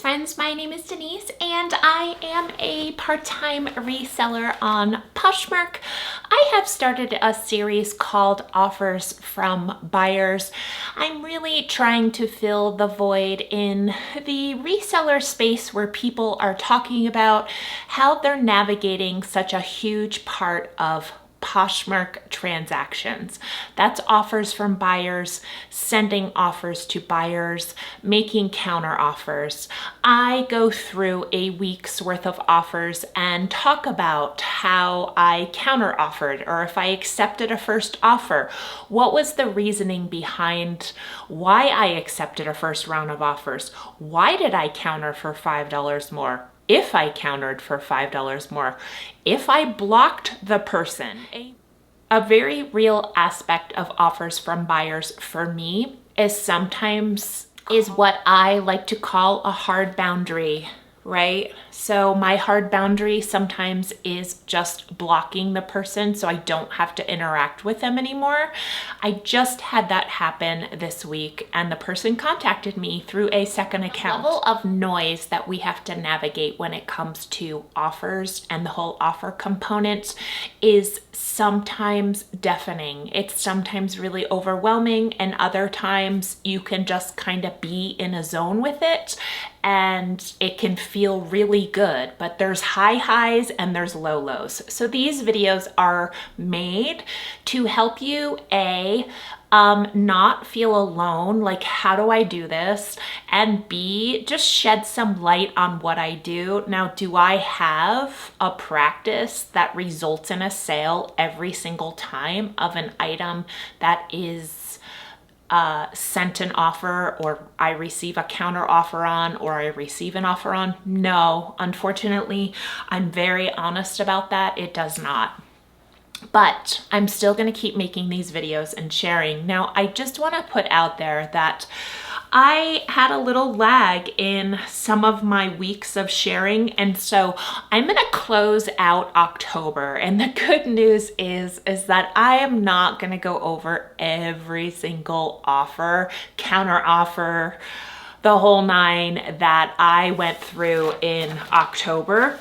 friends, my name is Denise and I am a part-time reseller on Poshmark. I have started a series called Offers from Buyers. I'm really trying to fill the void in the reseller space where people are talking about how they're navigating such a huge part of Poshmark transactions. That's offers from buyers, sending offers to buyers, making counter offers. I go through a week's worth of offers and talk about how I counter offered, or if I accepted a first offer, what was the reasoning behind why I accepted a first round of offers? Why did I counter for $5 more? If I countered for $5 more, if I blocked the person. A very real aspect of offers from buyers for me is what I like to call a hard boundary, right? So my hard boundary sometimes is just blocking the person so I don't have to interact with them anymore. I just had that happen this week and the person contacted me through a second account. The level of noise that we have to navigate when it comes to offers and the whole offer component is sometimes deafening. It's sometimes really overwhelming, and other times you can just kind of be in a zone with it and it can feel really good, but there's high highs and there's low lows. So these videos are made to help you not feel alone, like how do I do this, and B, just shed some light on what I do. Now, do I have a practice that results in a sale every single time of an item that is sent an offer, or I receive a counter offer on, or I receive an offer on? No, unfortunately, I'm very honest about that. It does not. But I'm still going to keep making these videos and sharing. Now, I just want to put out there that I had a little lag in some of my weeks of sharing, and so I'm going to close out October. And the good news is that I am not going to go over every single offer, counter offer, the whole nine that I went through in October.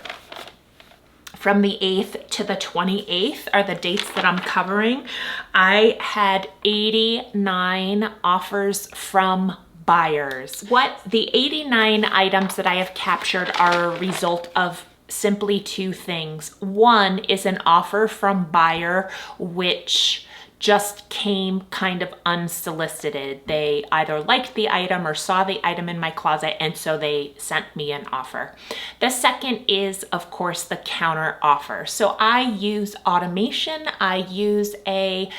From the 8th to the 28th are the dates that I'm covering. I had 89 offers from buyers. What the 89 items that I have captured are a result of simply two things. One is an offer from buyer which just came kind of unsolicited. They either liked the item or saw the item in my closet, and so they sent me an offer. The second is, of course, the counter offer. So I use automation. I use a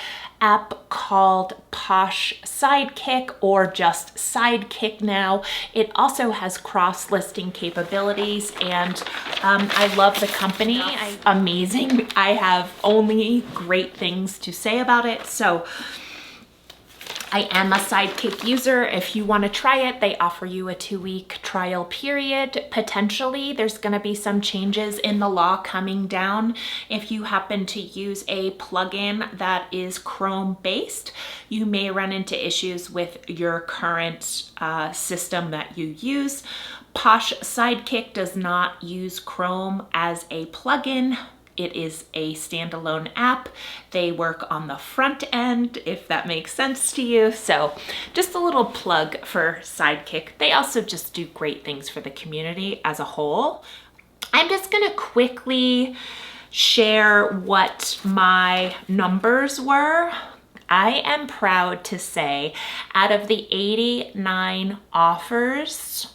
app called Posh Sidekick, or just Sidekick now. It also has cross-listing capabilities, and I love the company. Amazing. I have only great things to say about it. So I am a Sidekick user. If you want to try it, they offer you a 2-week trial period. Potentially, there's going to be some changes in the law coming down. If you happen to use a plugin that is Chrome-based, you may run into issues with your current system that you use. Posh Sidekick does not use Chrome as a plugin. It is a standalone app. They work on the front end, if that makes sense to you. So just a little plug for Sidekick. They also just do great things for the community as a whole. I'm just gonna quickly share what my numbers were. I am proud to say out of the 89 offers,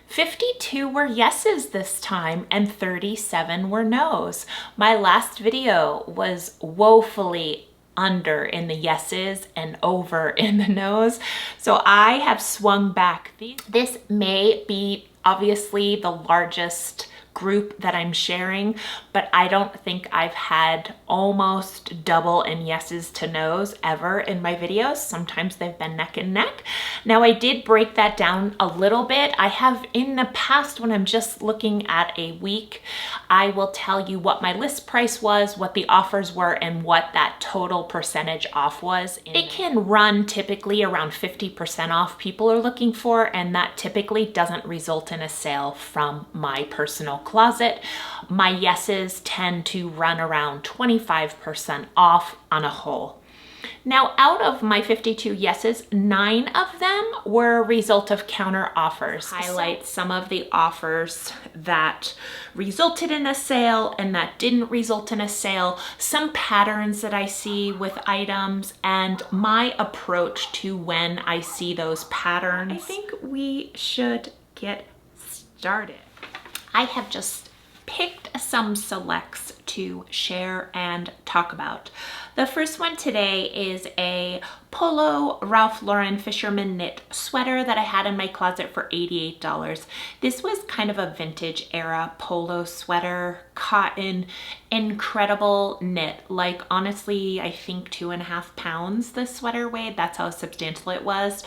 52 were yeses this time and 37 were no's. My last video was woefully under in the yeses and over in the no's. So I have swung back. This may be obviously the largest group that I'm sharing, but I don't think I've had almost double in yeses to nos ever in my videos. Sometimes they've been neck and neck. Now I did break that down a little bit. I have in the past, when I'm just looking at a week, I will tell you what my list price was, what the offers were, and what that total percentage off was. It can run typically around 50% off people are looking for, and that typically doesn't result in a sale from my personal closet. My yeses tend to run around 25% off on a whole. Now, out of my 52 yeses, 9 of them were a result of counter offers. Highlight some of the offers that resulted in a sale and that didn't result in a sale, some patterns that I see with items, and my approach to when I see those patterns. I think we should get started. I have just picked some selects to share and talk about. The first one today is a polo Ralph Lauren fisherman knit sweater that I had in my closet for $88. This was kind of a vintage era polo sweater, cotton, incredible knit. Like honestly, I think 2.5 pounds the sweater weighed. That's how substantial it was.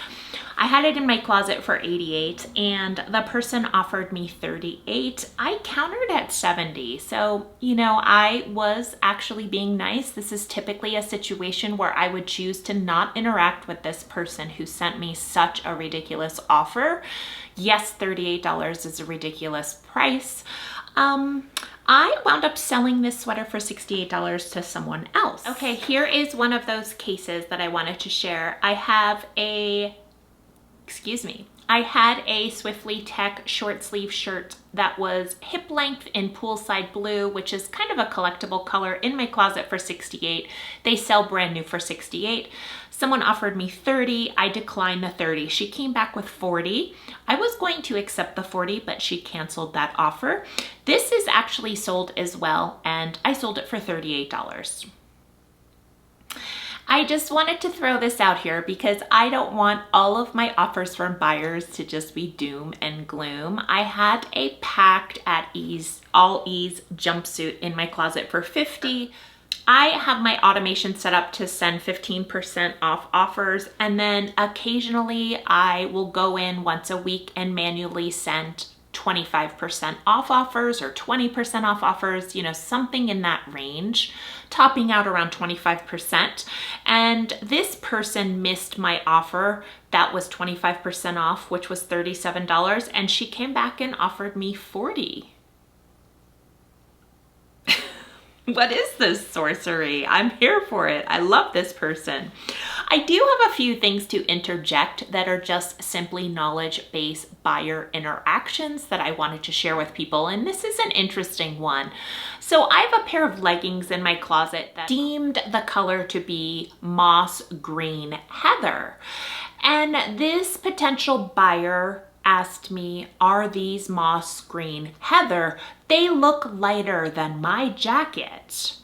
I had it in my closet for $88 and the person offered me $38. I countered at $70. So, you know, I was actually being nice. This is typically a situation where I would choose to not interact with this person who sent me such a ridiculous offer. Yes, $38 is a ridiculous price. I wound up selling this sweater for $68 to someone else. Okay, here is one of those cases that I wanted to share. I had a Swiftly Tech short sleeve shirt that was hip length in poolside blue, which is kind of a collectible color, in my closet for $68. They sell brand new for $68. Someone offered me $30. I declined the $30. She came back with $40. I was going to accept the $40, but she canceled that offer. This is actually sold as well, and I sold it for $38. I just wanted to throw this out here because I don't want all of my offers from buyers to just be doom and gloom. I had a packed at ease, all ease jumpsuit in my closet for $50. I have my automation set up to send 15% off offers, and then occasionally I will go in once a week and manually send 25% off offers or 20% off offers, you know, something in that range, topping out around 25%. And this person missed my offer that was 25% off, which was $37, and she came back and offered me $40. What is this sorcery? I'm here for it. I love this person. I do have a few things to interject that are just simply knowledge-based buyer interactions that I wanted to share with people, and this is an interesting one. So I have a pair of leggings in my closet that deemed the color to be moss green heather, and this potential buyer asked me, are these moss green heather? They look lighter than my jacket.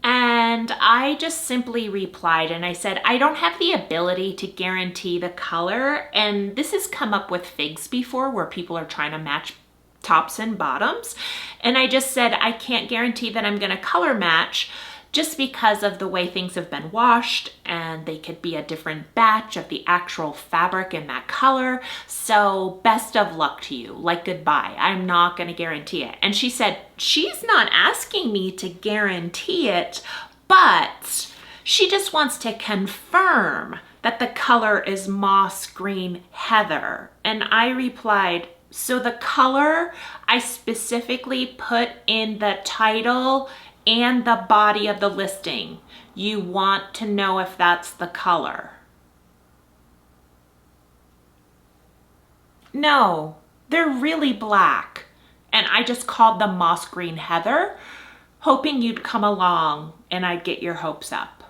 And I just simply replied and I said, I don't have the ability to guarantee the color. And this has come up with figs before where people are trying to match tops and bottoms. And I just said, I can't guarantee that I'm gonna color match just because of the way things have been washed, and they could be a different batch of the actual fabric in that color. So best of luck to you, like goodbye. I'm not gonna guarantee it. And she said, she's not asking me to guarantee it, but she just wants to confirm that the color is moss green heather. And I replied, so the color I specifically put in the title and the body of the listing, you want to know if that's the color? No, they're really black. And I just called them moss green heather, hoping you'd come along and I'd get your hopes up.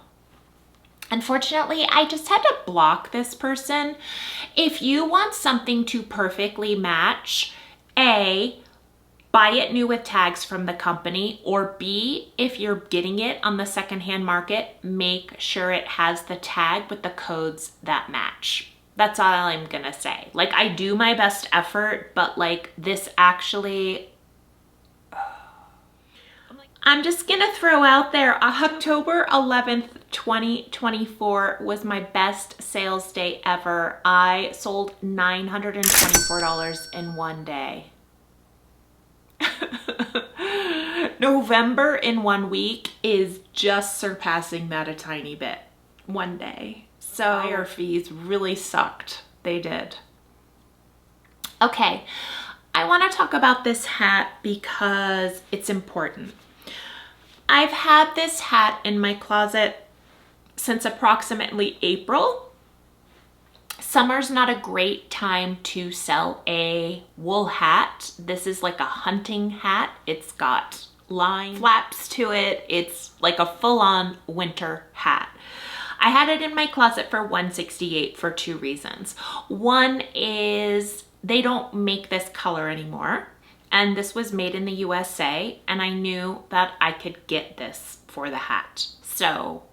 Unfortunately, I just had to block this person. If you want something to perfectly match, A, buy it new with tags from the company, or B, if you're getting it on the secondhand market, make sure it has the tag with the codes that match. That's all I'm gonna say. Like, I do my best effort, but like this actually, I'm just gonna throw out there, October 11th, 2024 was my best sales day ever. I sold $924 in one day. November in 1 week is just surpassing that a tiny bit. One day. So buyer fees really sucked. They did. Okay, I want to talk about this hat because it's important. I've had this hat in my closet since approximately April. Summer's not a great time to sell a wool hat. This is like a hunting hat. It's got line flaps to it. It's like a full-on winter hat. I had it in my closet for $168 for two reasons. One is they don't make this color anymore. And this was made in the USA, and I knew that I could get this for the hat. So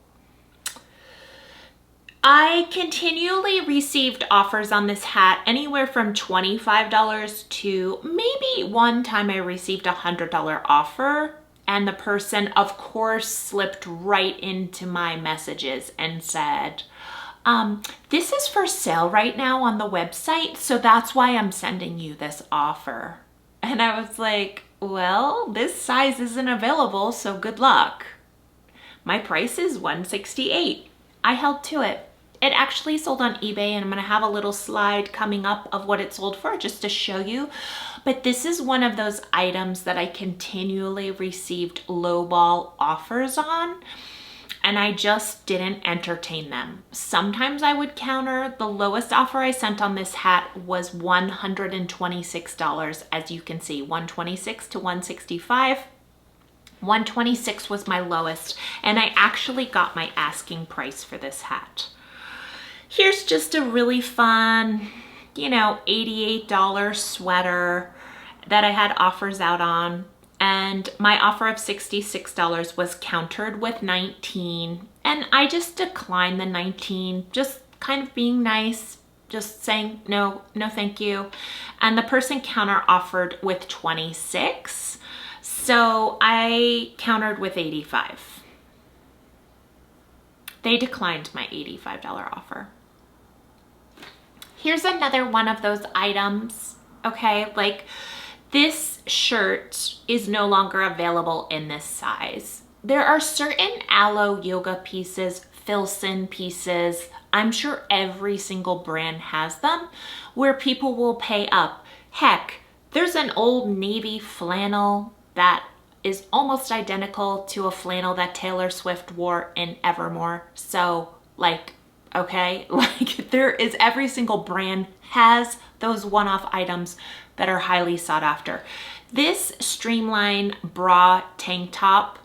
I continually received offers on this hat anywhere from $25 to maybe one time I received a $100 offer, and the person of course slipped right into my messages and said, this is for sale right now on the website, so that's why I'm sending you this offer. And I was like, well, this size isn't available, so good luck. My price is $168. I held to it. It actually sold on eBay, and I'm gonna have a little slide coming up of what it sold for just to show you. But this is one of those items that I continually received lowball offers on, and I just didn't entertain them. Sometimes I would counter. The lowest offer I sent on this hat was $126, as you can see, $126 to $165. $126 was my lowest, and I actually got my asking price for this hat. Here's just a really fun, $88 sweater that I had offers out on. And my offer of $66 was countered with $19. And I just declined the $19, just kind of being nice, just saying, no, thank you. And the person counter offered with $26. So I countered with $85. They declined my $85 offer. Here's another one of those items, okay? Like, this shirt is no longer available in this size. There are certain Aloe yoga pieces, Filson pieces, I'm sure every single brand has them, where people will pay up. Heck, there's an Old Navy flannel that is almost identical to a flannel that Taylor Swift wore in Evermore. So, like, okay, like there is, every single brand has those one-off items that are highly sought after. This streamline bra tank top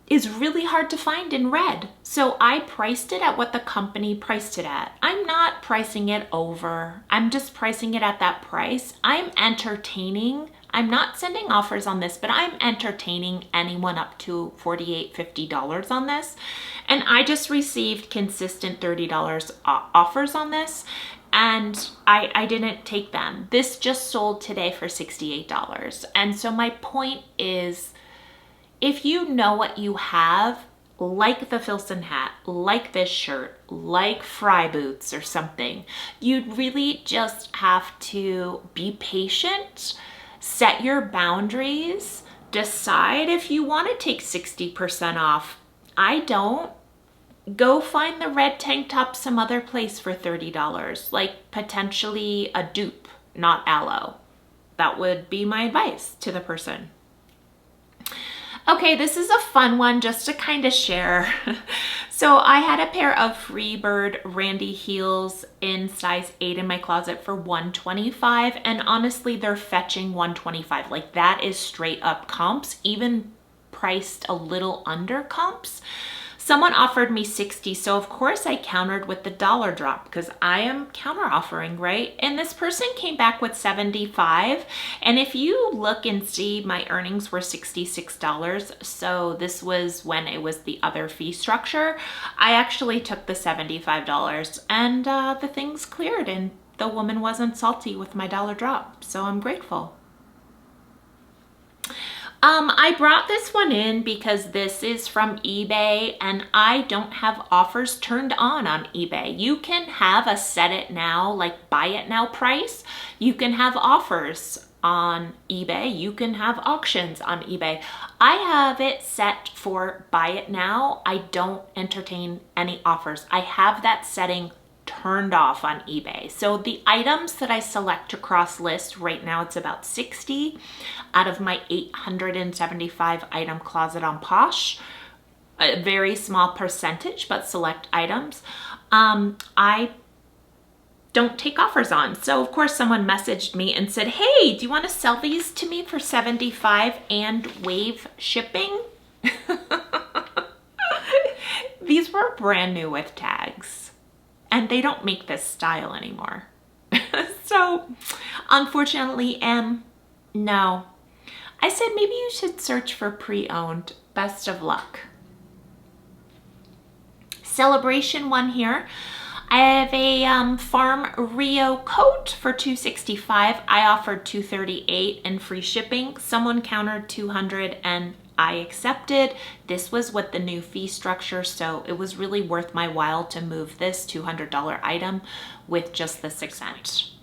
is really hard to find in red. So I priced it at what the company priced it at. I'm not pricing it over. I'm just pricing it at that price. I'm entertaining. I'm not sending offers on this, but I'm entertaining anyone up to $48, $50 on this. And I just received consistent $30 offers on this, and I didn't take them. This just sold today for $68. And so my point is, if you know what you have, like the Filson hat, like this shirt, like Fry boots or something, you'd really just have to be patient, set your boundaries, decide if you want to take 60% off. I don't. Go find the red tank top some other place for $30, like potentially a dupe, not Aloe. That would be my advice to the person. Okay, this is a fun one just to kind of share. So I had a pair of Freebird Randy heels in size 8 in my closet for $125, and honestly, they're fetching $125. Like, that is straight up comps, even priced a little under comps. Someone offered me $60, so of course I countered with the dollar drop because I am counter offering, right? And this person came back with $75. And if you look and see, my earnings were $66. So this was when it was the other fee structure. I actually took the $75 and the things cleared, and the woman wasn't salty with my dollar drop. So I'm grateful. I brought this one in because this is from eBay and I don't have offers turned on eBay. You can have a set it now, like buy it now price. You can have offers on eBay. You can have auctions on eBay. I have it set for buy it now. I don't entertain any offers. I have that setting turned off on eBay. So the items that I select across list right now, it's about 60 out of my 875 item closet on Posh. A very small percentage, but select items. I don't take offers on. So of course someone messaged me and said, hey, do you want to sell these to me for $75 and waive shipping? These were brand new with tags. And they don't make this style anymore. So, unfortunately, no. I said maybe you should search for pre-owned. Best of luck. Celebration one here. I have a Farm Rio coat for $265. I offered $238 and free shipping. Someone countered $200 and I accepted. This was with the new fee structure, so it was really worth my while to move this $200 item with just the 6 cents.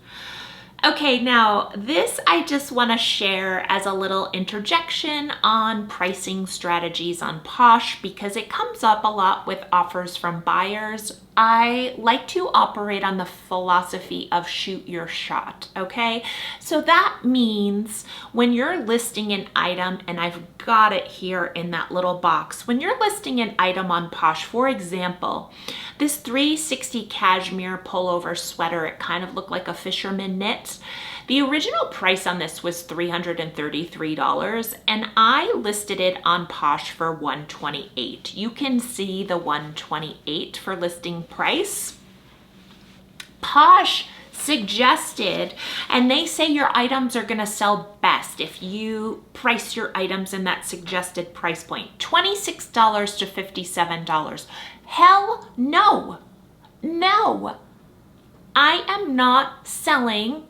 Okay, now this I just want to share as a little interjection on pricing strategies on Posh because it comes up a lot with offers from buyers. I like to operate on the philosophy of shoot your shot, okay? So that means when you're listing an item, and I've got it here in that little box, when you're listing an item on Posh, for example, this 360 cashmere pullover sweater, it kind of looked like a fisherman knit. The original price on this was $333 and I listed it on Posh for $128. You can see the $128 for listing price. Posh suggested, and they say your items are going to sell best if you price your items in that suggested price point, $26 to $57. Hell no. No. I am not selling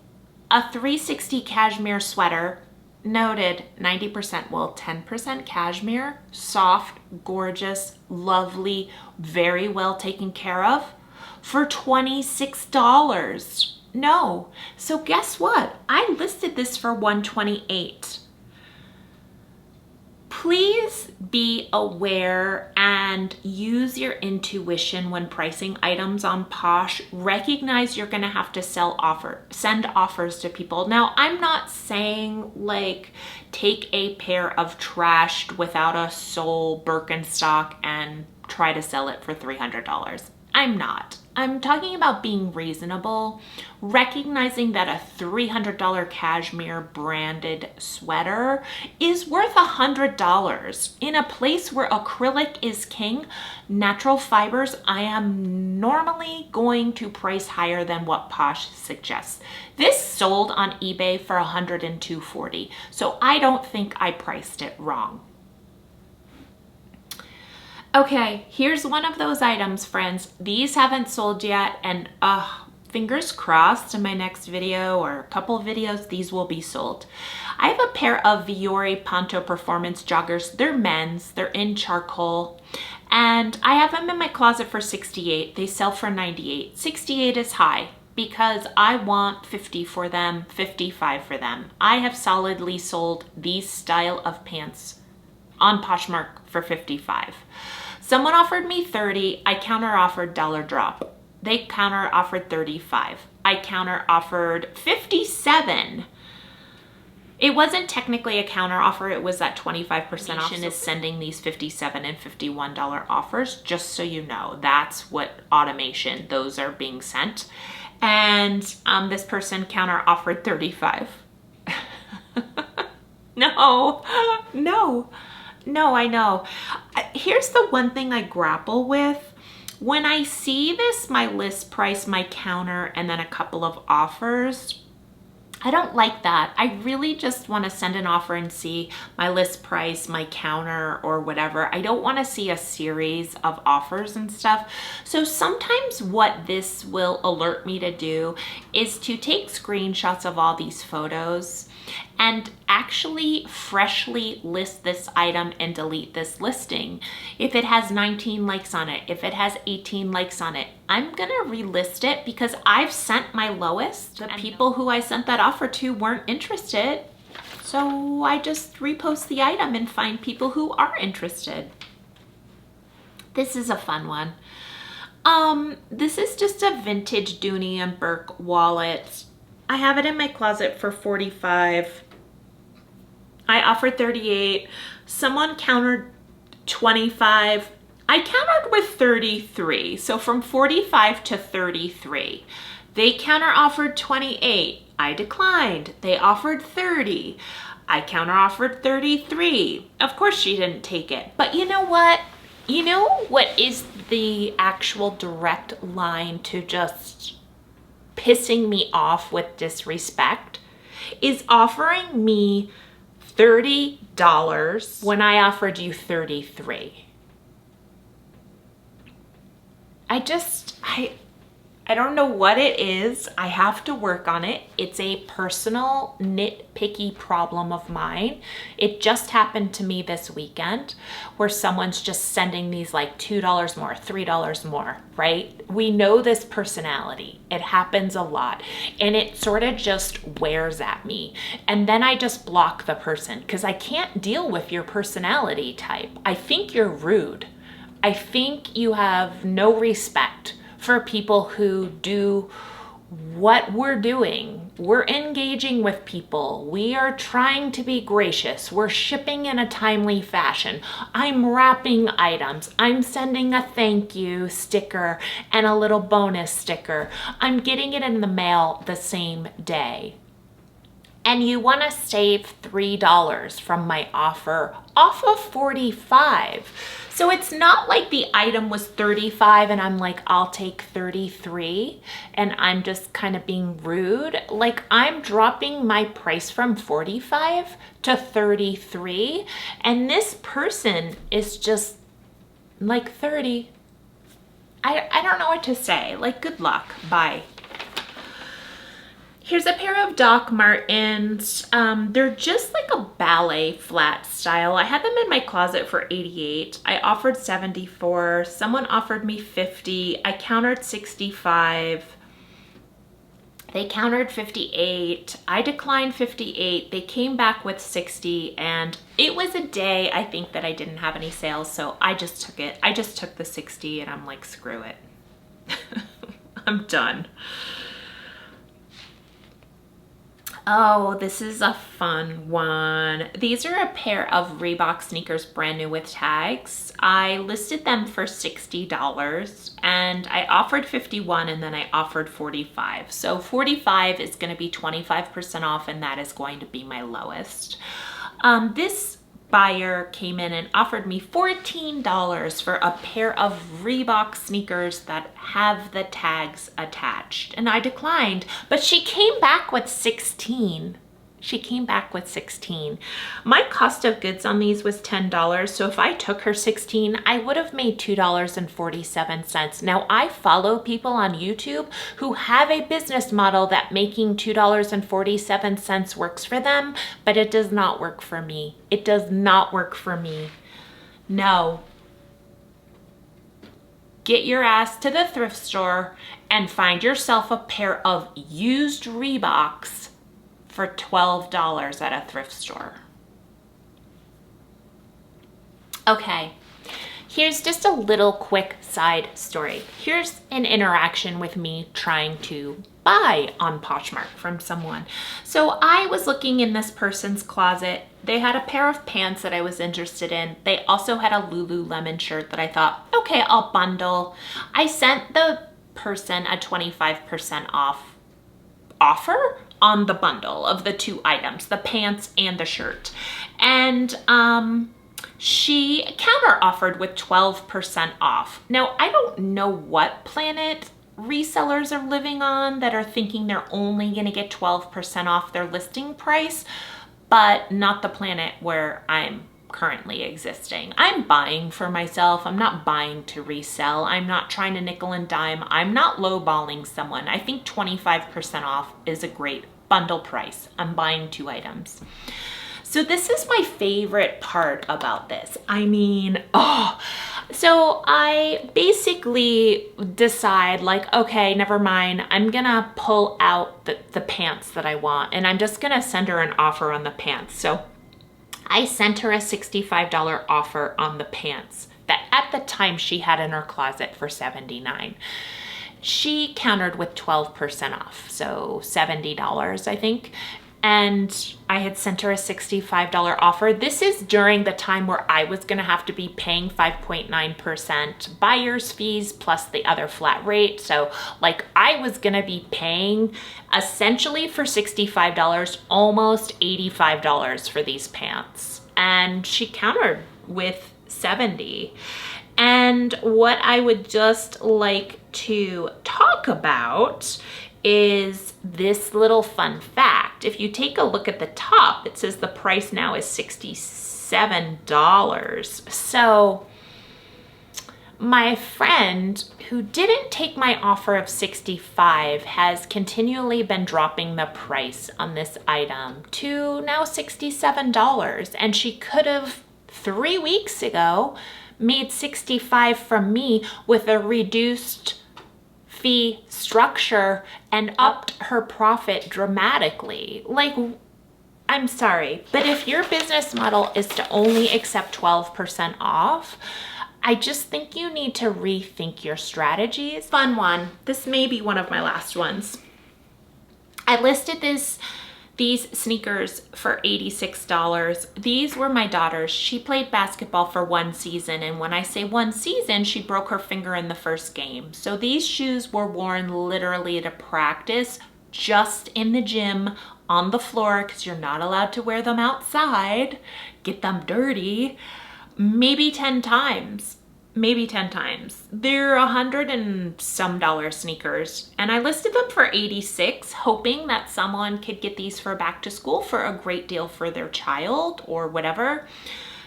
a 360 cashmere sweater, noted 90% wool, 10% cashmere, soft, gorgeous, lovely, very well taken care of, for $26. No. So guess what? I listed this for $128. Please be aware and use your intuition when pricing items on Posh. Recognize you're going to have to send offers to people. Now, I'm not saying like take a pair of trashed without a sole Birkenstock and try to sell it for $300. I'm not. I'm talking about being reasonable, recognizing that a $300 cashmere branded sweater is worth $100. In a place where acrylic is king, natural fibers, I am normally going to price higher than what Posh suggests. This sold on eBay for $102.40, so I don't think I priced it wrong. Okay, here's one of those items, friends. These haven't sold yet, and fingers crossed in my next video or a couple of videos, these will be sold. I have a pair of Viore Ponto Performance joggers. They're men's, they're in charcoal, and I have them in my closet for $68. They sell for $98. $68 is high because I want $50 for them, $55 for them. I have solidly sold these style of pants on Poshmark for $55. Someone offered me $30. I counter offered Dollar Drop. They counter offered $35. I counter offered $57. It wasn't technically a counter offer. It was that 25% off. Is sending these $57 and $51 offers, just so you know. That's what automation, those are being sent. And this person counter offered $35. No, no. No, I know. Here's the one thing I grapple with. When I see this, my list price, my counter, and then a couple of offers, I don't like that. I really just want to send an offer and see my list price, my counter, or whatever. I don't want to see a series of offers and stuff. So sometimes what this will alert me to do is to take screenshots of all these photos and actually freshly list this item and delete this listing. If it has 19 likes on it, if it has 18 likes on it, I'm gonna relist it because I've sent my lowest. The people who I sent that offer to weren't interested. So I just repost the item and find people who are interested. This is a fun one. This is just a vintage Dooney and Burke wallet. I have it in my closet for $45. I offered $38. Someone countered $25. I countered with $33. So from $45 to $33. They counter offered $28. I declined. They offered $30. I counter offered $33. Of course she didn't take it. But you know what? You know what is the actual direct line to just pissing me off with disrespect is offering me $30 when I offered you $33. I don't know what it is. I have to work on it. It's a personal nitpicky problem of mine. It just happened to me this weekend where someone's just sending these like $2 more, $3 more, right? We know this personality. It happens a lot and it sort of just wears at me. And then I just block the person because I can't deal with your personality type. I think you're rude. I think you have no respect for people who do what we're doing. We're engaging with people. We are trying to be gracious. We're shipping in a timely fashion. I'm wrapping items. I'm sending a thank you sticker and a little bonus sticker. I'm getting it in the mail the same day. And you want to save $3 from my offer off of $45. So it's not like the item was $35 and I'm like, I'll take $33 and I'm just kind of being rude. Like I'm dropping my price from $45 to $33 and this person is just like $30. I don't know what to say. Like, good luck. Bye. Here's a pair of Doc Martens. They're just like a ballet flat style. I had them in my closet for $88. I offered $74. Someone offered me $50. I countered $65. They countered $58. I declined $58. They came back with $60. And it was a day, I think, that I didn't have any sales. So I just took it. I just took the $60 and I'm like, screw it. I'm done. Oh, this is a fun one. These are a pair of Reebok sneakers, brand new with tags. I listed them for $60 and I offered $51 and then I offered $45. So $45 is going to be 25% off and that is going to be my lowest. This buyer came in and offered me $14 for a pair of Reebok sneakers that have the tags attached. And I declined, but she came back with 16. She came back with 16. My cost of goods on these was $10. So if I took her 16, I would have made $2.47. Now I follow people on YouTube who have a business model that making $2.47 works for them, but it does not work for me. It does not work for me. No. Get your ass to the thrift store and find yourself a pair of used Reeboks for $12 at a thrift store. Okay, here's just a little quick side story. Here's an interaction with me trying to buy on Poshmark from someone. So I was looking in this person's closet. They had a pair of pants that I was interested in. They also had a Lululemon shirt that I thought, okay, I'll bundle. I sent the person a 25% off offer on the bundle of the two items, the pants and the shirt. And she counter offered with 12% off. Now, I don't know what planet resellers are living on that are thinking they're only going to get 12% off their listing price, but not the planet where I'm currently existing. I'm buying for myself. I'm not buying to resell. I'm not trying to nickel and dime. I'm not lowballing someone. I think 25% off is a great bundle price. I'm buying 2 items. So this is my favorite part about this. I mean, so I basically decide like, okay, never mind. I'm gonna pull out the pants that I want, and I'm just gonna send her an offer on the pants. So I sent her a $65 offer on the pants that at the time she had in her closet for $79. She countered with 12% off, so $70, I think. And I had sent her a $65 offer. This is during the time where I was gonna have to be paying 5.9% buyer's fees plus the other flat rate. So like I was gonna be paying essentially for $65, almost $85 for these pants. And she countered with 70. And what I would just like to talk about is this little fun fact. If you take a look at the top, it says the price now is $67. So my friend who didn't take my offer of $65 has continually been dropping the price on this item to now $67. And she could have 3 weeks ago made $65 from me with a reduced fee structure and upped her profit dramatically. Like, I'm sorry, but if your business model is to only accept 12% off, I just think you need to rethink your strategies. Fun one. This may be one of my last ones. I listed these sneakers for $86. These were my daughter's. She played basketball for 1 season, and when I say 1 season, she broke her finger in the first game. So these shoes were worn literally to practice, just in the gym, on the floor, because you're not allowed to wear them outside, get them dirty, maybe 10 times. Maybe 10 times. They're $100 and some sneakers, and I listed them for $86, hoping that someone could get these for back to school for a great deal for their child or whatever.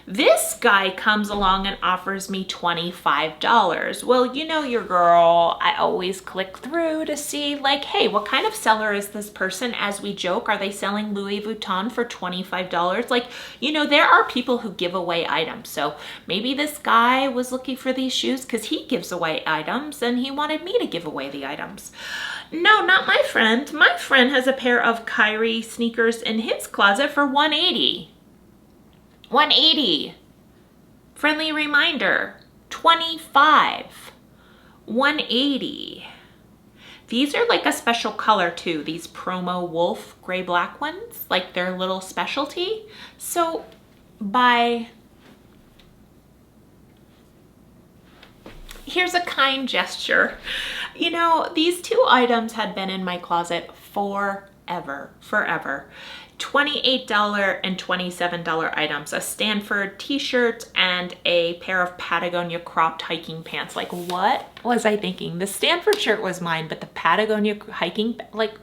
This guy comes along and offers me $25. Well, you know your girl, I always click through to see like, hey, what kind of seller is this person? As we joke, are they selling Louis Vuitton for $25? Like, you know, there are people who give away items. So maybe this guy was looking for these shoes because he gives away items and he wanted me to give away the items. No, not my friend. My friend has a pair of Kyrie sneakers in his closet for $180. $180. Friendly reminder, $25. $180. These are like a special color too, these promo wolf gray black ones, like their little specialty. So here's a kind gesture. You know, these 2 items had been in my closet forever. $28 and $27 items, a Stanford t-shirt and a pair of Patagonia cropped hiking pants. Like, what was I thinking? The Stanford shirt was mine, but the Patagonia hiking, like,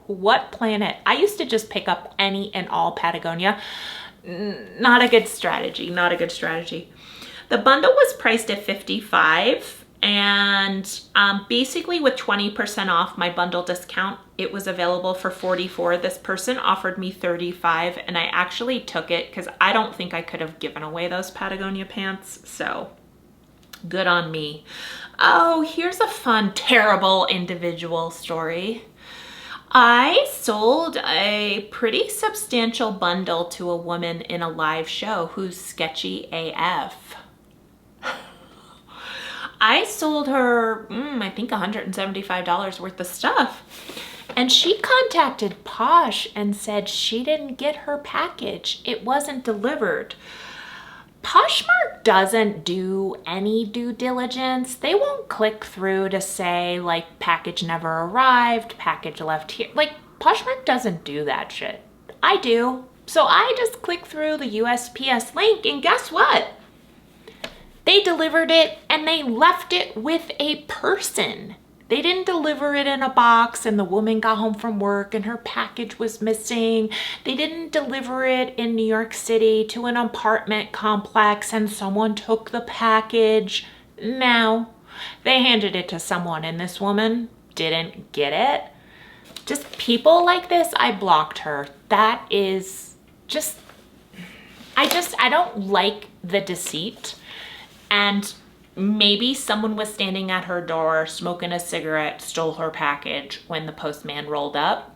what planet? I used to just pick up any and all Patagonia. Not a good strategy, not a good strategy. The bundle was priced at $55, and basically with 20% off my bundle discount, it was available for $44. This person offered me $35, and I actually took it because I don't think I could have given away those Patagonia pants, so good on me. Oh, here's a fun, terrible individual story. I sold a pretty substantial bundle to a woman in a live show who's sketchy AF. I sold her, I think $175 worth of stuff. And she contacted Posh and said she didn't get her package. It wasn't delivered. Poshmark doesn't do any due diligence. They won't click through to say like package never arrived, package left here. Like Poshmark doesn't do that shit. I do. So I just click through the USPS link and guess what? They delivered it and they left it with a person. They didn't deliver it in a box and the woman got home from work and her package was missing. They didn't deliver it in New York City to an apartment complex and someone took the package. No, they handed it to someone and this woman didn't get it. Just people like this, I blocked her. That is just, I don't like the deceit. And maybe someone was standing at her door smoking a cigarette, stole her package when the postman rolled up.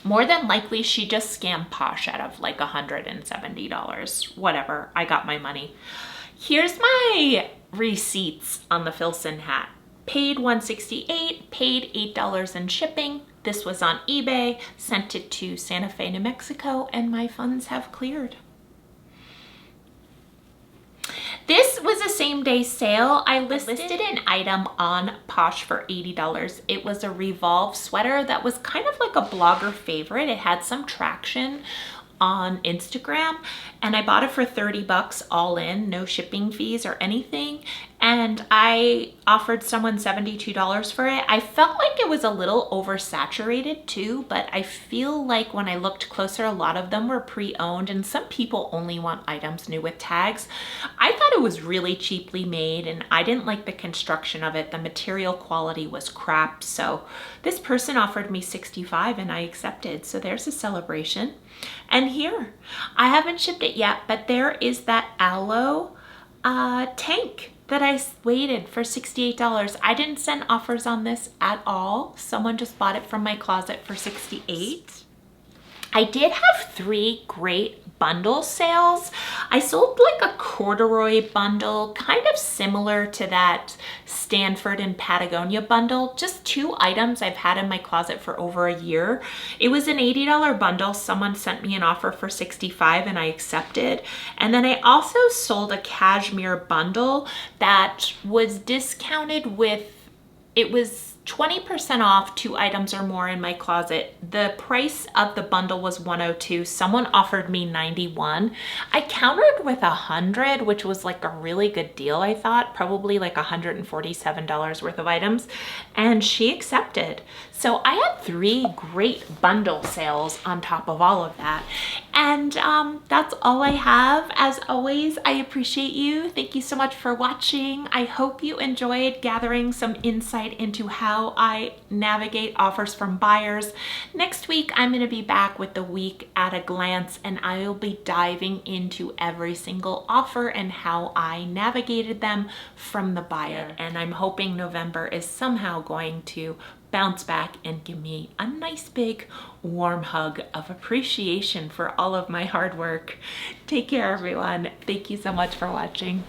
More than likely, she just scammed Posh out of like $170. Whatever, I got my money. Here's my receipts on the Filson hat. Paid $168, paid $8 in shipping. This was on eBay, sent it to Santa Fe, New Mexico, and my funds have cleared. This was a same-day sale. I listed an item on Posh for $80. It was a Revolve sweater that was kind of like a blogger favorite. It had some traction on Instagram, and I bought it for 30 bucks all in, no shipping fees or anything. And I offered someone $72 for it. I felt like it was a little oversaturated too, but I feel like when I looked closer, a lot of them were pre-owned and some people only want items new with tags. I thought it was really cheaply made and I didn't like the construction of it. The material quality was crap. So this person offered me $65 and I accepted. So there's a celebration. And here, I haven't shipped it yet, but there is that aloe tank that I waited for $68. I didn't send offers on this at all. Someone just bought it from my closet for $68. I did have 3 great bundle sales. I sold like a corduroy bundle, kind of similar to that Stanford and Patagonia bundle, just 2 items I've had in my closet for over a year. It was an $80 bundle. Someone sent me an offer for $65 and I accepted. And then I also sold a cashmere bundle that was discounted with, it was 20% off 2 items or more in my closet. The price of the bundle was $102. Someone offered me $91. I countered with $100, which was like a really good deal, I thought, probably like $147 worth of items, and she accepted. So I had 3 great bundle sales on top of all of that. And that's all I have. As always, I appreciate you. Thank you so much for watching. I hope you enjoyed gathering some insight into how I navigate offers from buyers. Next week, I'm going to be back with the week at a glance, and I will be diving into every single offer and how I navigated them from the buyer. And I'm hoping November is somehow going to bounce back and give me a nice big warm hug of appreciation for all of my hard work. Take care, everyone. Thank you so much for watching.